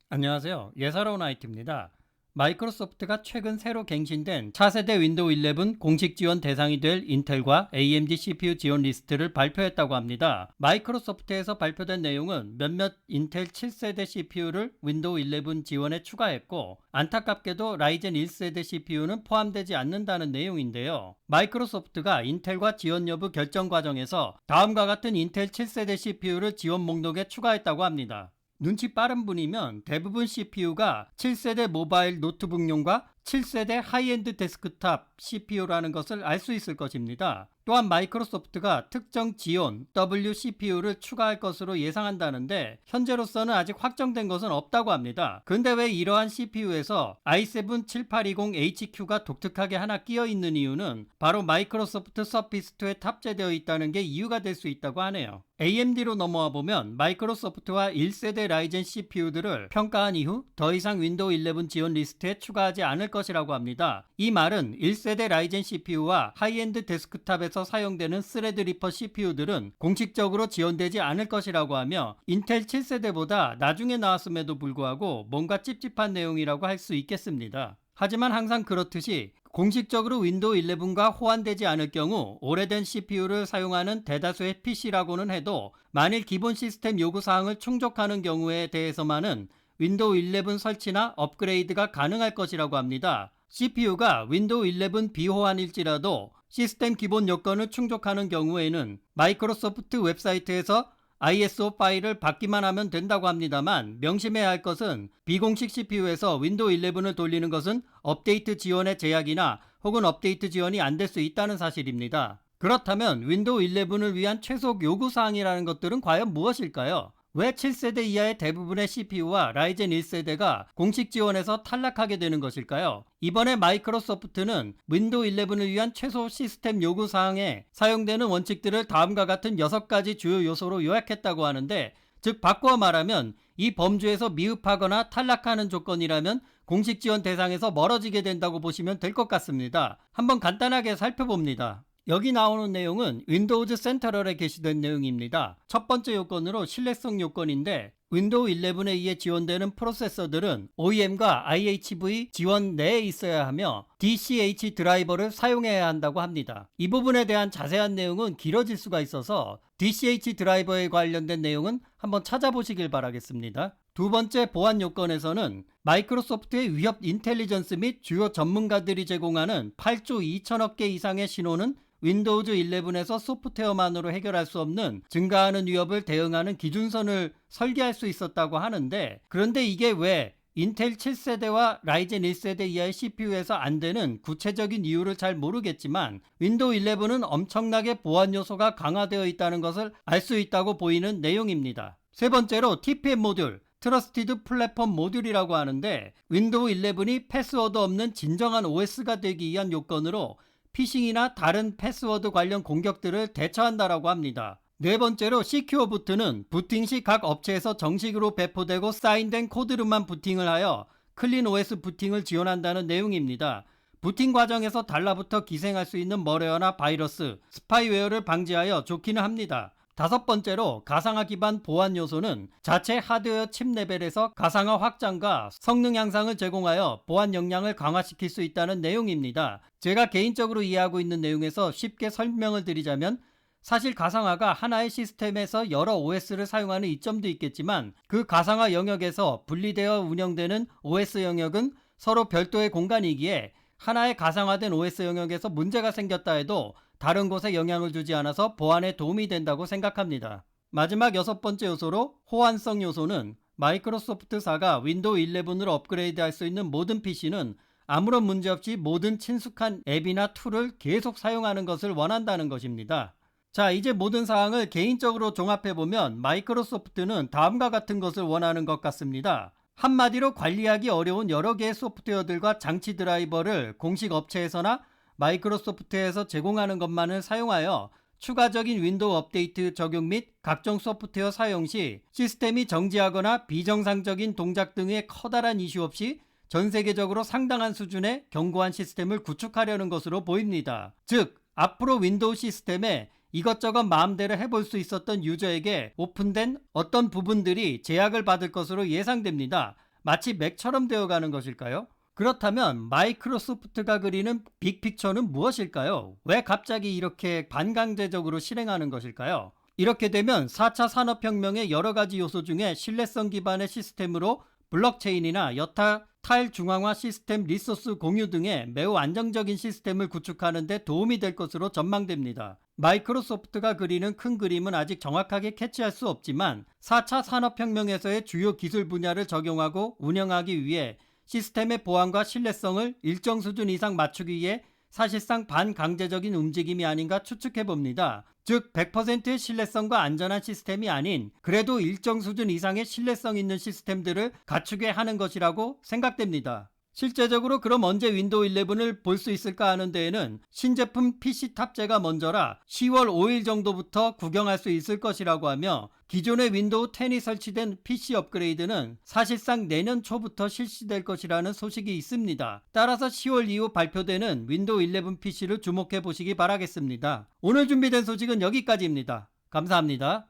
안녕하세요. 예사로운 IT입니다. 마이크로소프트가 최근 새로 갱신된 차세대 윈도우 11 공식 지원 대상이 될 인텔과 AMD CPU 지원 리스트를 발표했다고 합니다. 마이크로소프트에서 발표된 내용은 몇몇 인텔 7세대 CPU를 윈도우 11 지원에 추가했고, 안타깝게도 라이젠 1세대 CPU는 포함되지 않는다는 내용인데요. 마이크로소프트가 인텔과 지원 여부 결정 과정에서 다음과 같은 인텔 7세대 CPU를 지원 목록에 추가했다고 합니다. 눈치 빠른 분이면 대부분 CPU가 7세대 모바일 노트북용과 7세대 하이엔드 데스크탑 CPU라는 것을 알 수 있을 것입니다. 또한 마이크로소프트가 특정 지원 WCPU를 추가할 것으로 예상한다는데, 현재로서는 아직 확정된 것은 없다고 합니다. 근데 왜 이러한 CPU에서 i7-7820HQ가 독특하게 하나 끼어 있는 이유는 바로 마이크로소프트 서피스2에 탑재되어 있다는 게 이유가 될 수 있다고 하네요. AMD로 넘어와 보면 마이크로소프트와 1세대 라이젠 CPU들을 평가한 이후 더 이상 윈도우 11 지원 리스트에 추가하지 않을 것이라고 합니다. 이 말은 1세대 라이젠 CPU와 하이엔드 데스크탑에서 사용되는 스레드리퍼 CPU들은 공식적으로 지원되지 않을 것이라고 하며, 인텔 7세대보다 나중에 나왔음에도 불구하고 뭔가 찝찝한 내용이라고 할 수 있겠습니다. 하지만 항상 그렇듯이 공식적으로 윈도우 11과 호환되지 않을 경우 오래된 CPU를 사용하는 대다수의 PC라고는 해도, 만일 기본 시스템 요구사항을 충족하는 경우에 대해서만은 윈도우 11 설치나 업그레이드가 가능할 것이라고 합니다. CPU가 윈도우 11 비호환일지라도 시스템 기본 요건을 충족하는 경우에는 마이크로소프트 웹사이트에서 ISO 파일을 받기만 하면 된다고 합니다만, 명심해야 할 것은 비공식 CPU에서 윈도우 11을 돌리는 것은 업데이트 지원의 제약이나 혹은 업데이트 지원이 안 될 수 있다는 사실입니다. 그렇다면 윈도우 11을 위한 최소 요구사항이라는 것들은 과연 무엇일까요? 왜 7세대 이하의 대부분의 CPU와 라이젠 1세대가 공식 지원에서 탈락하게 되는 것일까요? 이번에 마이크로소프트는 윈도우 11을 위한 최소 시스템 요구사항에 사용되는 원칙들을 다음과 같은 6가지 주요 요소로 요약했다고 하는데, 즉 바꾸어 말하면 이 범주에서 미흡하거나 탈락하는 조건이라면 공식 지원 대상에서 멀어지게 된다고 보시면 될 것 같습니다. 한번 간단하게 살펴봅니다. 여기 나오는 내용은 윈도우즈 센트럴에 게시된 내용입니다. 첫 번째 요건으로 신뢰성 요건인데, 윈도우 11에 의해 지원되는 프로세서들은 OEM과 IHV 지원 내에 있어야 하며 DCH 드라이버를 사용해야 한다고 합니다. 이 부분에 대한 자세한 내용은 길어질 수가 있어서 DCH 드라이버에 관련된 내용은 한번 찾아보시길 바라겠습니다. 두 번째 보안 요건에서는 마이크로소프트의 위협 인텔리전스 및 주요 전문가들이 제공하는 8조 2천억 개 이상의 신호는 윈도우즈 11에서 소프트웨어만으로 해결할 수 없는 증가하는 위협을 대응하는 기준선을 설계할 수 있었다고 하는데, 그런데 이게 왜 인텔 7세대와 라이젠 1세대 이하의 CPU에서 안 되는 구체적인 이유를 잘 모르겠지만, 윈도우 11은 엄청나게 보안 요소가 강화되어 있다는 것을 알 수 있다고 보이는 내용입니다. 세 번째로 TPM 모듈, 트러스티드 플랫폼 모듈이라고 하는데, 윈도우 11이 패스워드 없는 진정한 OS가 되기 위한 요건으로 피싱이나 다른 패스워드 관련 공격들을 대처한다라고 합니다. 네 번째로 시큐어 부트는 부팅 시 각 업체에서 정식으로 배포되고 사인된 코드로만 부팅을 하여 클린 OS 부팅을 지원한다는 내용입니다. 부팅 과정에서 달라붙어 기생할 수 있는 머레어나 바이러스, 스파이웨어를 방지하여 좋기는 합니다. 다섯 번째로 가상화 기반 보안 요소는 자체 하드웨어 칩 레벨에서 가상화 확장과 성능 향상을 제공하여 보안 역량을 강화시킬 수 있다는 내용입니다. 제가 개인적으로 이해하고 있는 내용에서 쉽게 설명을 드리자면, 사실 가상화가 하나의 시스템에서 여러 OS를 사용하는 이점도 있겠지만, 그 가상화 영역에서 분리되어 운영되는 OS 영역은 서로 별도의 공간이기에 하나의 가상화된 OS 영역에서 문제가 생겼다 해도 다른 곳에 영향을 주지 않아서 보안에 도움이 된다고 생각합니다. 마지막 여섯 번째 요소로 호환성 요소는 마이크로소프트사가 윈도우 11으로 업그레이드할 수 있는 모든 PC는 아무런 문제 없이 모든 친숙한 앱이나 툴을 계속 사용하는 것을 원한다는 것입니다. 자, 이제 모든 사항을 개인적으로 종합해보면 마이크로소프트는 다음과 같은 것을 원하는 것 같습니다. 한마디로 관리하기 어려운 여러 개의 소프트웨어들과 장치 드라이버를 공식 업체에서나 마이크로소프트에서 제공하는 것만을 사용하여 추가적인 윈도우 업데이트 적용 및 각종 소프트웨어 사용 시 시스템이 정지하거나 비정상적인 동작 등의 커다란 이슈 없이 전 세계적으로 상당한 수준의 견고한 시스템을 구축하려는 것으로 보입니다. 즉, 앞으로 윈도우 시스템에 이것저것 마음대로 해볼 수 있었던 유저에게 오픈된 어떤 부분들이 제약을 받을 것으로 예상됩니다. 마치 맥처럼 되어가는 것일까요? 그렇다면 마이크로소프트가 그리는 빅픽처는 무엇일까요? 왜 갑자기 이렇게 반강제적으로 실행하는 것일까요? 이렇게 되면 4차 산업혁명의 여러 가지 요소 중에 신뢰성 기반의 시스템으로 블록체인이나 여타 탈중앙화 시스템 리소스 공유 등의 매우 안정적인 시스템을 구축하는 데 도움이 될 것으로 전망됩니다. 마이크로소프트가 그리는 큰 그림은 아직 정확하게 캐치할 수 없지만 4차 산업혁명에서의 주요 기술 분야를 적용하고 운영하기 위해 시스템의 보안과 신뢰성을 일정 수준 이상 맞추기 위해 사실상 반강제적인 움직임이 아닌가 추측해봅니다. 즉 100%의 신뢰성과 안전한 시스템이 아닌 그래도 일정 수준 이상의 신뢰성 있는 시스템들을 갖추게 하는 것이라고 생각됩니다. 실제적으로 그럼 언제 윈도우 11을 볼 수 있을까 하는 데에는 신제품 PC 탑재가 먼저라 10월 5일 정도부터 구경할 수 있을 것이라고 하며 기존의 윈도우 10이 설치된 PC 업그레이드는 사실상 내년 초부터 실시될 것이라는 소식이 있습니다. 따라서 10월 이후 발표되는 윈도우 11 PC를 주목해 보시기 바라겠습니다. 오늘 준비된 소식은 여기까지입니다. 감사합니다.